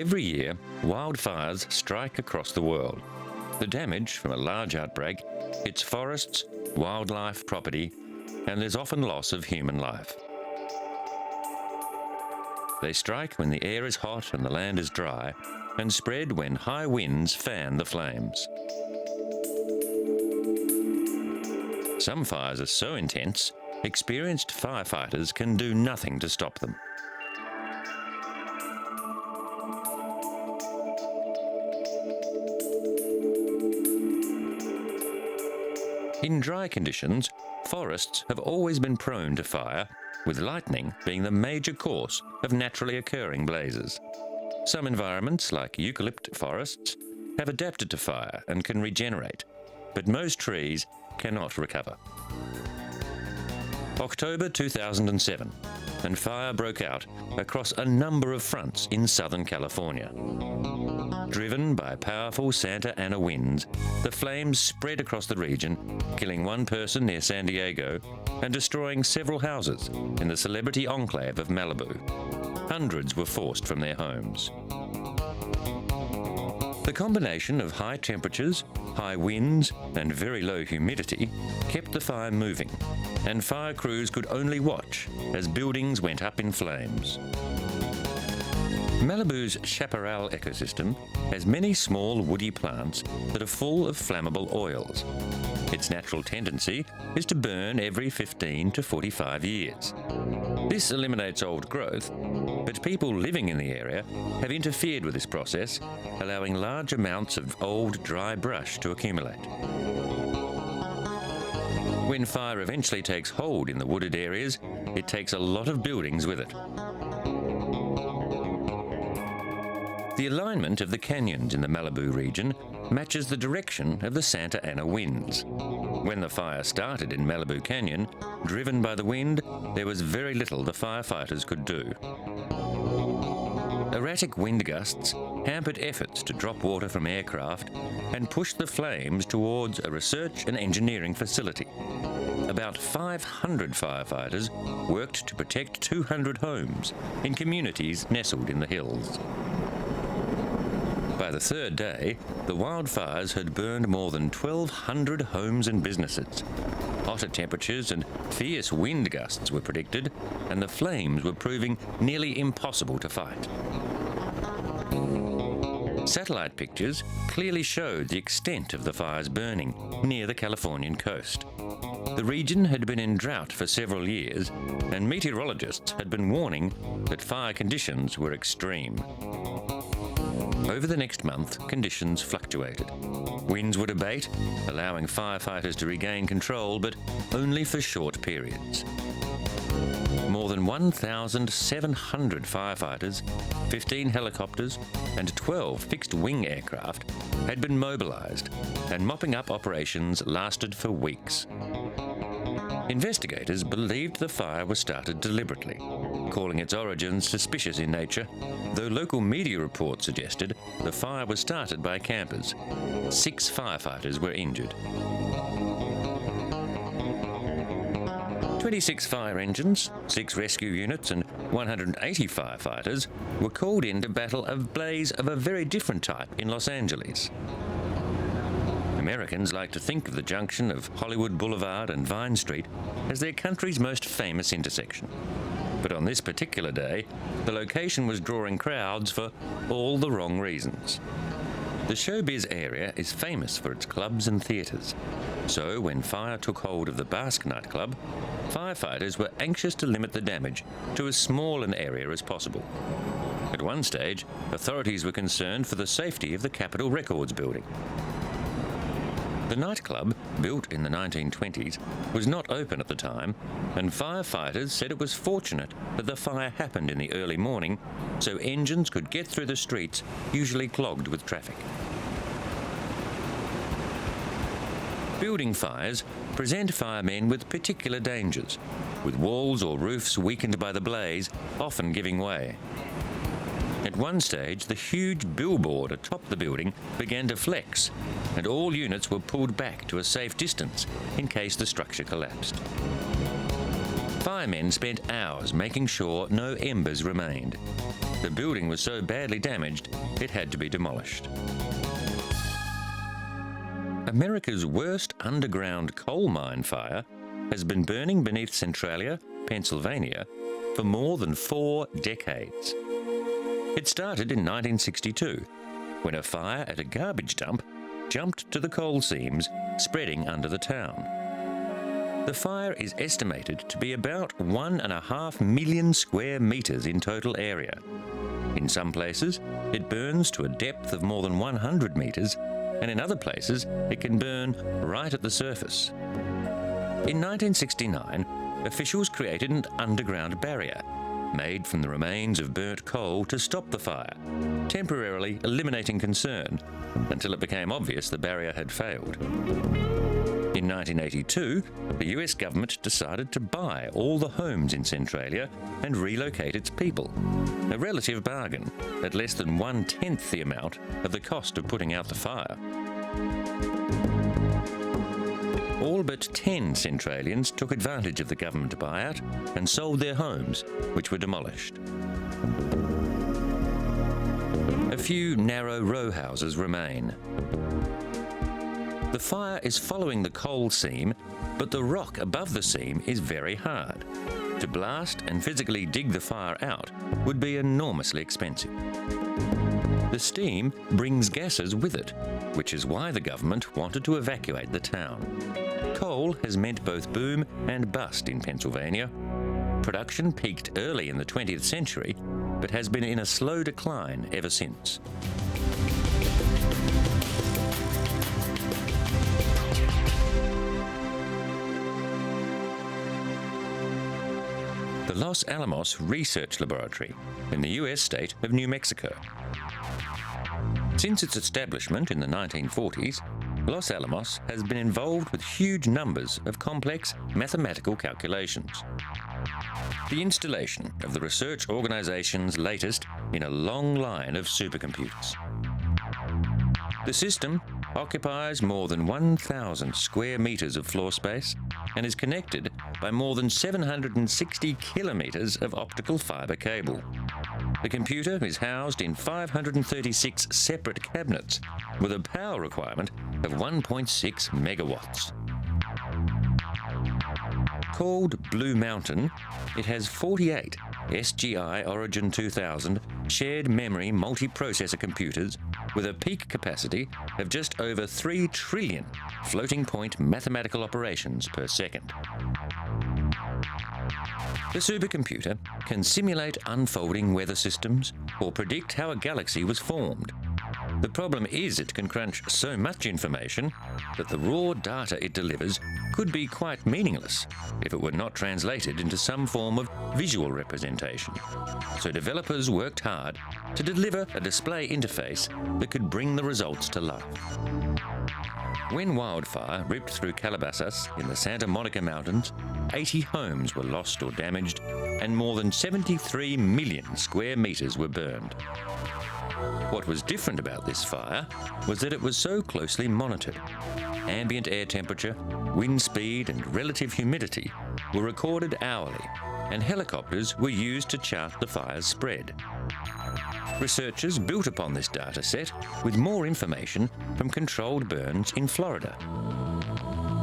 Every year, wildfires strike across the world. The damage from a large outbreak hits forests, wildlife, property, and there's often loss of human life. They strike when the air is hot and the land is dry, and spread when high winds fan the flames. Some fires are so intense, experienced firefighters can do nothing to stop them. In dry conditions, forests have always been prone to fire, with lightning being the major cause of naturally occurring blazes. Some environments, like eucalypt forests, have adapted to fire and can regenerate, but most trees cannot recover. October 2007, and fire broke out across a number of fronts in Southern California. Driven by powerful Santa Ana winds, the flames spread across the region, killing one person near San Diego and destroying several houses in the celebrity enclave of Malibu. Hundreds were forced from their homes. The combination of high temperatures, high winds, and very low humidity kept the fire moving, and fire crews could only watch as buildings went up in flames. Malibu's chaparral ecosystem has many small woody plants that are full of flammable oils. Its natural tendency is to burn every 15 to 45 years. This eliminates old growth, but people living in the area have interfered with this process, allowing large amounts of old, dry brush to accumulate. When fire eventually takes hold in the wooded areas, it takes a lot of buildings with it. The alignment of the canyons in the Malibu region matches the direction of the Santa Ana winds. When the fire started in Malibu Canyon, driven by the wind, there was very little the firefighters could do. Erratic wind gusts hampered efforts to drop water from aircraft and pushed the flames towards a research and engineering facility. About 500 firefighters worked to protect 200 homes in communities nestled in the hills. By the third day, the wildfires had burned more than 1,200 homes and businesses. Hotter temperatures and fierce wind gusts were predicted, and the flames were proving nearly impossible to fight. Satellite pictures clearly showed the extent of the fires burning near the Californian coast. The region had been in drought for several years, and meteorologists had been warning that fire conditions were extreme. Over the next month, conditions fluctuated. Winds would abate, allowing firefighters to regain control, but only for short periods. More than 1,700 firefighters, 15 helicopters, and 12 fixed-wing aircraft had been mobilized, and mopping up operations lasted for weeks. Investigators believed the fire was started deliberately, calling its origins suspicious in nature, though local media reports suggested the fire was started by campers. 6 firefighters were injured. 26 fire engines, 6 rescue units, and 180 firefighters were called in to battle a blaze of a very different type in Los Angeles. Americans like to think of the junction of Hollywood Boulevard and Vine Street as their country's most famous intersection. But on this particular day, the location was drawing crowds for all the wrong reasons. The showbiz area is famous for its clubs and theatres. So when fire took hold of the Basque nightclub, firefighters were anxious to limit the damage to as small an area as possible. At one stage, authorities were concerned for the safety of the Capitol Records building. The nightclub, built in the 1920s, was not open at the time, and firefighters said it was fortunate that the fire happened in the early morning so engines could get through the streets, usually clogged with traffic. Building fires present firemen with particular dangers, with walls or roofs weakened by the blaze, often giving way. At one stage, the huge billboard atop the building began to flex, and all units were pulled back to a safe distance in case the structure collapsed. Firemen spent hours making sure no embers remained. The building was so badly damaged, it had to be demolished. America's worst underground coal mine fire has been burning beneath Centralia, Pennsylvania, for more than 4 decades. It started in 1962, when a fire at a garbage dump jumped to the coal seams, spreading under the town. The fire is estimated to be about 1.5 million square metres in total area. In some places, it burns to a depth of more than 100 metres, and in other places, it can burn right at the surface. In 1969, officials created an underground barrier made from the remains of burnt coal to stop the fire, temporarily eliminating concern until it became obvious the barrier had failed. In 1982, the US government decided to buy all the homes in Centralia and relocate its people, a relative bargain at less than 1/10 the amount of the cost of putting out the fire. All but 10 Centralians took advantage of the government buyout and sold their homes, which were demolished. A few narrow row houses remain. The fire is following the coal seam, but the rock above the seam is very hard. To blast and physically dig the fire out would be enormously expensive. The steam brings gases with it, which is why the government wanted to evacuate the town. Coal has meant both boom and bust in Pennsylvania. Production peaked early in the 20th century, but has been in a slow decline ever since. The Los Alamos Research Laboratory in the US state of New Mexico. Since its establishment in the 1940s, Los Alamos has been involved with huge numbers of complex mathematical calculations. The installation of the research organization's latest in a long line of supercomputers. The system occupies more than 1,000 square meters of floor space and is connected by more than 760 kilometers of optical fiber cable. The computer is housed in 536 separate cabinets with a power requirement of 1.6 megawatts. Called Blue Mountain, it has 48 SGI Origin 2000 shared memory multiprocessor computers with a peak capacity of just over 3 trillion floating point mathematical operations per second. The supercomputer can simulate unfolding weather systems or predict how a galaxy was formed. The problem is it can crunch so much information that the raw data it delivers could be quite meaningless if it were not translated into some form of visual representation. So developers worked hard to deliver a display interface that could bring the results to life. When wildfire ripped through Calabasas in the Santa Monica Mountains, 80 homes were lost or damaged, and more than 73 million square meters were burned. What was different about this fire was that it was so closely monitored. Ambient air temperature, wind speed, and relative humidity were recorded hourly, and helicopters were used to chart the fire's spread. Researchers built upon this data set with more information from controlled burns in Florida.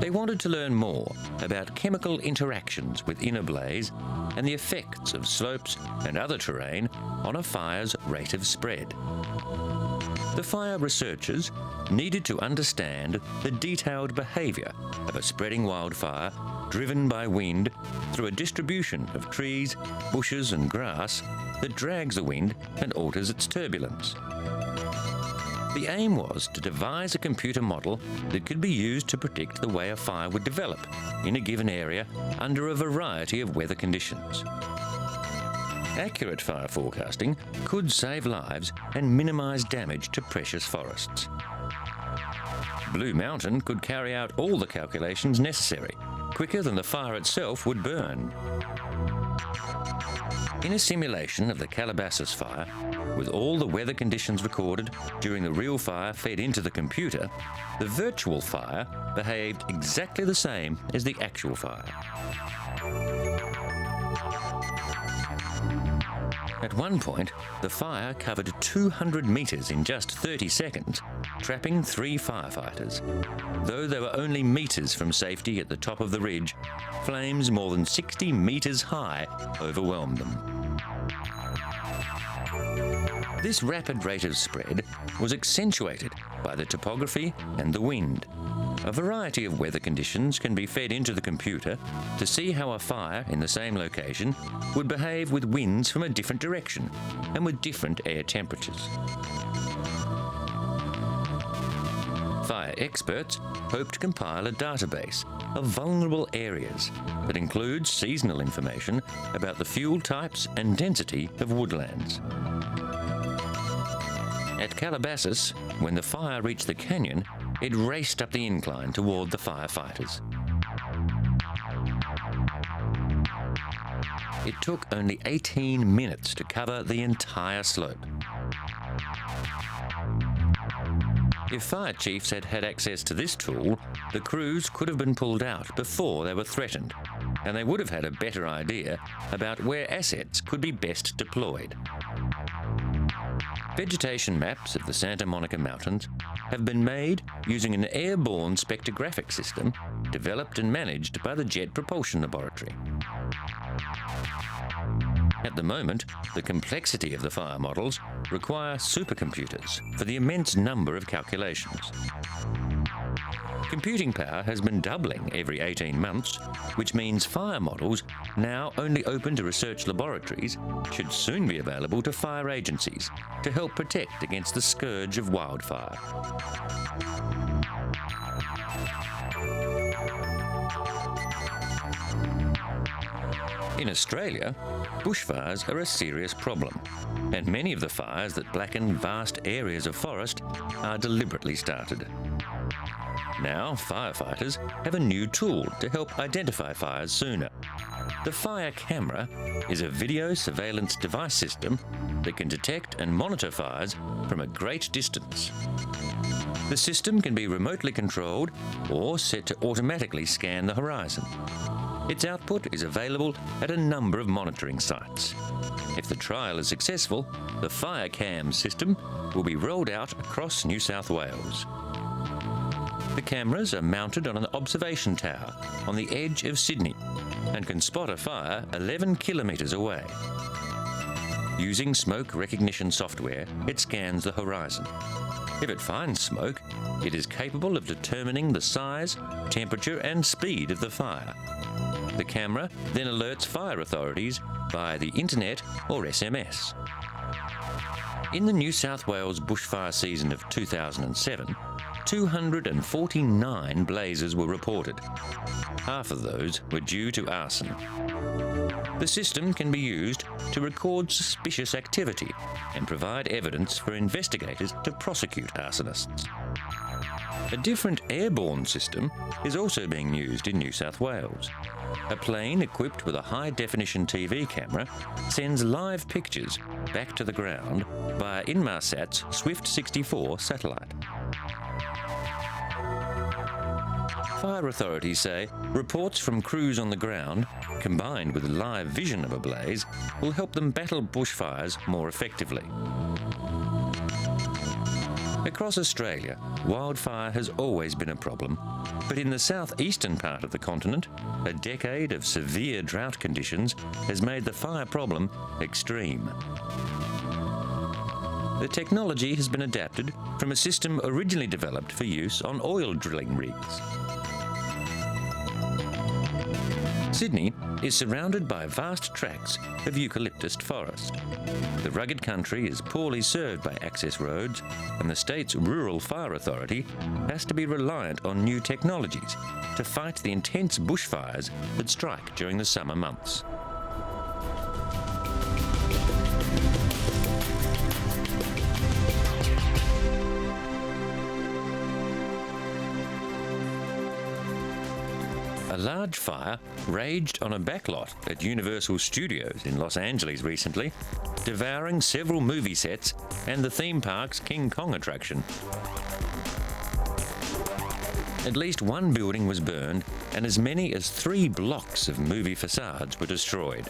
They wanted to learn more about chemical interactions within a blaze and the effects of slopes and other terrain on a fire's rate of spread. The fire researchers needed to understand the detailed behaviour of a spreading wildfire driven by wind through a distribution of trees, bushes and grass that drags the wind and alters its turbulence. The aim was to devise a computer model that could be used to predict the way a fire would develop in a given area under a variety of weather conditions. Accurate fire forecasting could save lives and minimise damage to precious forests. Blue Mountain could carry out all the calculations necessary, quicker than the fire itself would burn. In a simulation of the Calabasas fire, with all the weather conditions recorded during the real fire fed into the computer, the virtual fire behaved exactly the same as the actual fire. At one point, the fire covered 200 metres in just 30 seconds, trapping 3 firefighters. Though they were only metres from safety at the top of the ridge, flames more than 60 metres high overwhelmed them. This rapid rate of spread was accentuated by the topography and the wind. A variety of weather conditions can be fed into the computer to see how a fire in the same location would behave with winds from a different direction and with different air temperatures. Fire experts hope to compile a database of vulnerable areas that includes seasonal information about the fuel types and density of woodlands. At Calabasas, when the fire reached the canyon, it raced up the incline toward the firefighters. It took only 18 minutes to cover the entire slope. If fire chiefs had had access to this tool, the crews could have been pulled out before they were threatened, and they would have had a better idea about where assets could be best deployed. Vegetation maps of the Santa Monica Mountains have been made using an airborne spectrographic system developed and managed by the Jet Propulsion Laboratory. At the moment, the complexity of the fire models require supercomputers for the immense number of calculations. Computing power has been doubling every 18 months, which means fire models, now only open to research laboratories, should soon be available to fire agencies to help protect against the scourge of wildfire. In Australia, bushfires are a serious problem, and many of the fires that blacken vast areas of forest are deliberately started. Now, firefighters have a new tool to help identify fires sooner. The fire camera is a video surveillance device system that can detect and monitor fires from a great distance. The system can be remotely controlled or set to automatically scan the horizon. Its output is available at a number of monitoring sites. If the trial is successful, the FireCam system will be rolled out across New South Wales. The cameras are mounted on an observation tower on the edge of Sydney and can spot a fire 11 kilometres away. Using smoke recognition software, it scans the horizon. If it finds smoke, it is capable of determining the size, temperature and speed of the fire. The camera then alerts fire authorities via the internet or SMS. In the New South Wales bushfire season of 2007, 249 blazes were reported. Half of those were due to arson. The system can be used to record suspicious activity and provide evidence for investigators to prosecute arsonists. A different airborne system is also being used in New South Wales. A plane equipped with a high-definition TV camera sends live pictures back to the ground via Inmarsat's Swift 64 satellite. Fire authorities say reports from crews on the ground, combined with live vision of a blaze, will help them battle bushfires more effectively. Across Australia, wildfire has always been a problem, but in the southeastern part of the continent, a decade of severe drought conditions has made the fire problem extreme. The technology has been adapted from a system originally developed for use on oil drilling rigs. Sydney is surrounded by vast tracts of eucalyptus forest. The rugged country is poorly served by access roads, and the state's Rural Fire Authority has to be reliant on new technologies to fight the intense bushfires that strike during the summer months. A large fire raged on a backlot at Universal Studios in Los Angeles recently, devouring several movie sets and the theme park's King Kong attraction. At least one building was burned, and as many as 3 blocks of movie facades were destroyed.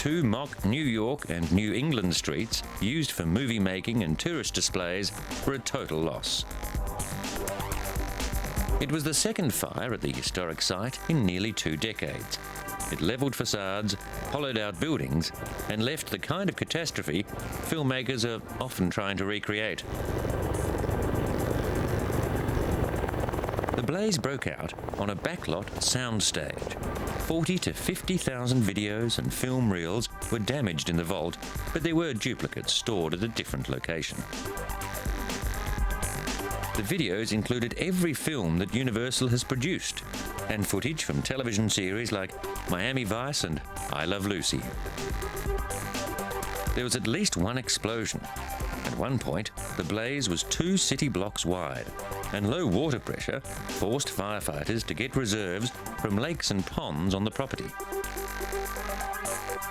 2 mock New York and New England streets used for movie making and tourist displays were a total loss. It was the second fire at the historic site in nearly 2 decades. It levelled facades, hollowed out buildings, and left the kind of catastrophe filmmakers are often trying to recreate. The blaze broke out on a backlot soundstage. 40 to 50,000 videos and film reels were damaged in the vault, but there were duplicates stored at a different location. The videos included every film that Universal has produced, and footage from television series like Miami Vice and I Love Lucy. There was at least one explosion. At one point, the blaze was 2 city blocks wide, and low water pressure forced firefighters to get reserves from lakes and ponds on the property.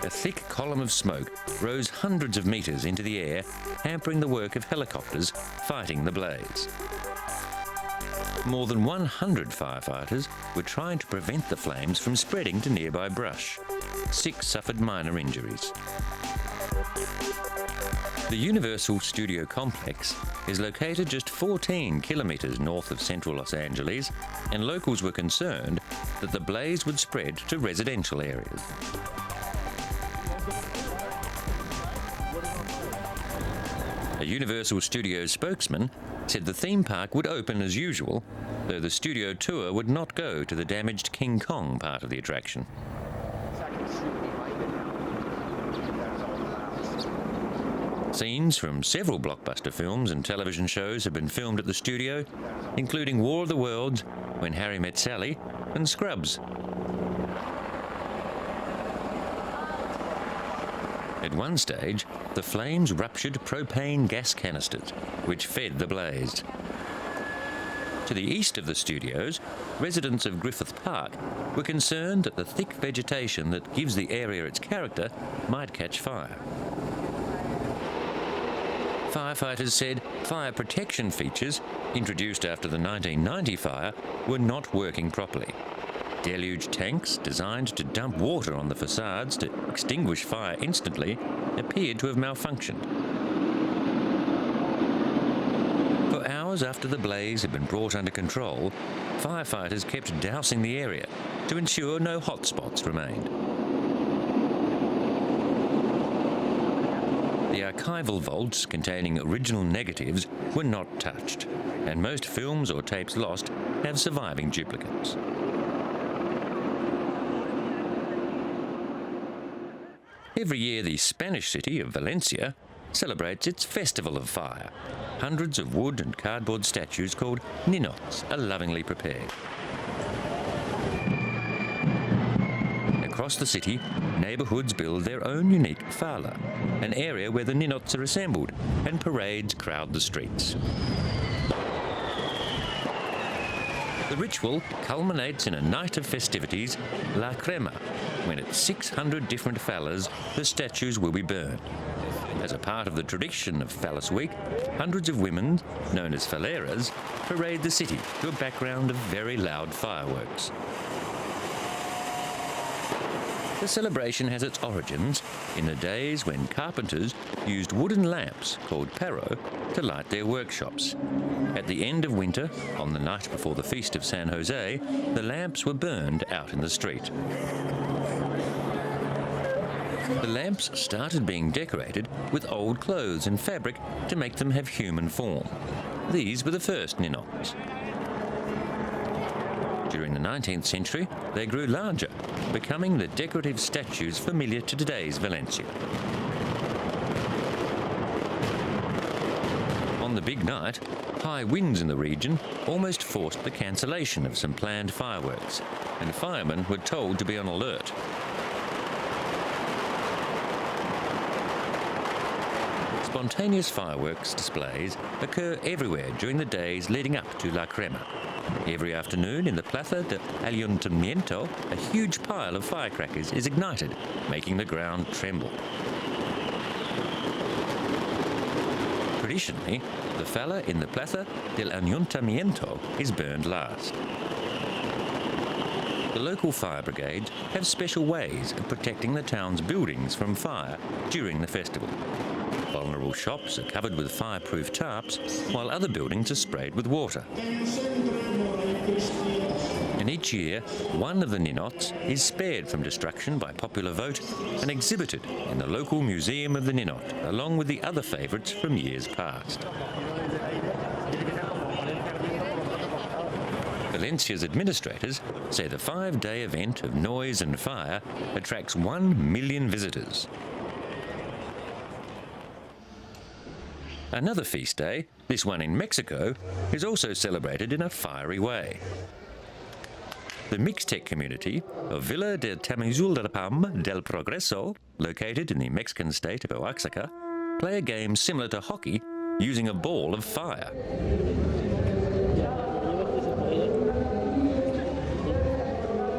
A thick column of smoke rose hundreds of metres into the air, hampering the work of helicopters fighting the blaze. More than 100 firefighters were trying to prevent the flames from spreading to nearby brush. 6 suffered minor injuries. The Universal Studio Complex is located just 14 kilometres north of central Los Angeles, and locals were concerned that the blaze would spread to residential areas. A Universal Studios spokesman said the theme park would open as usual, though the studio tour would not go to the damaged King Kong part of the attraction. Scenes from several blockbuster films and television shows have been filmed at the studio, including War of the Worlds, When Harry Met Sally, and Scrubs. At one stage, the flames ruptured propane gas canisters, which fed the blaze. To the east of the studios, residents of Griffith Park were concerned that the thick vegetation that gives the area its character might catch fire. Firefighters said fire protection features, introduced after the 1990 fire, were not working properly. Deluge tanks, designed to dump water on the facades to extinguish fire instantly, appeared to have malfunctioned. For hours after the blaze had been brought under control, firefighters kept dousing the area to ensure no hotspots remained. The archival vaults containing original negatives were not touched, and most films or tapes lost have surviving duplicates. Every year, the Spanish city of Valencia celebrates its Festival of Fire. Hundreds of wood and cardboard statues called ninots are lovingly prepared. Across the city, neighbourhoods build their own unique fala, an area where the ninots are assembled, and parades crowd the streets. The ritual culminates in a night of festivities, La Crema, when at 600 different falas the statues will be burned. As a part of the tradition of Phallus Week, hundreds of women, known as faleras, parade the city to a background of very loud fireworks. The celebration has its origins in the days when carpenters used wooden lamps called paro to light their workshops. At the end of winter, on the night before the Feast of San Jose, the lamps were burned out in the street. The lamps started being decorated with old clothes and fabric to make them have human form. These were the first ninots. During the 19th century, they grew larger, becoming the decorative statues familiar to today's Valencia. On the big night, high winds in the region almost forced the cancellation of some planned fireworks, and firemen were told to be on alert. Spontaneous fireworks displays occur everywhere during the days leading up to La Crema. Every afternoon in the Plaza del Ayuntamiento, a huge pile of firecrackers is ignited, making the ground tremble. Traditionally, the fala in the Plaza del Ayuntamiento is burned last. the local fire brigades have special ways of protecting the town's buildings from fire during the festival. Vulnerable shops are covered with fireproof tarps, while other buildings are sprayed with water. And each year, one of the ninots is spared from destruction by popular vote and exhibited in the local Museum of the Ninot, along with the other favourites from years past. Valencia's administrators say the 5-day event of noise and fire attracts 1 million visitors. Another feast day, this one in Mexico, is also celebrated in a fiery way. The Mixtec community of Villa de Tamazulrapam del Progreso, located in the Mexican state of Oaxaca, play a game similar to hockey using a ball of fire.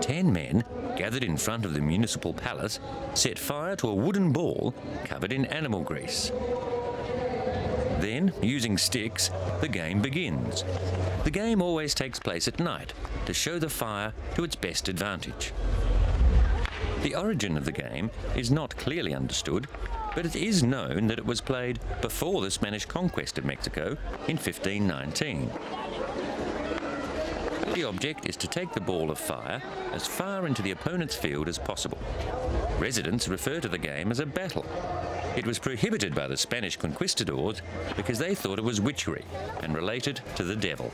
10 men, gathered in front of the municipal palace, set fire to a wooden ball covered in animal grease. Then, using sticks, the game begins. The game always takes place at night to show the fire to its best advantage. The origin of the game is not clearly understood, but it is known that it was played before the Spanish conquest of Mexico in 1519. The object is to take the ball of fire as far into the opponent's field as possible. Residents refer to the game as a battle. It was prohibited by the Spanish conquistadors because they thought it was witchery and related to the devil.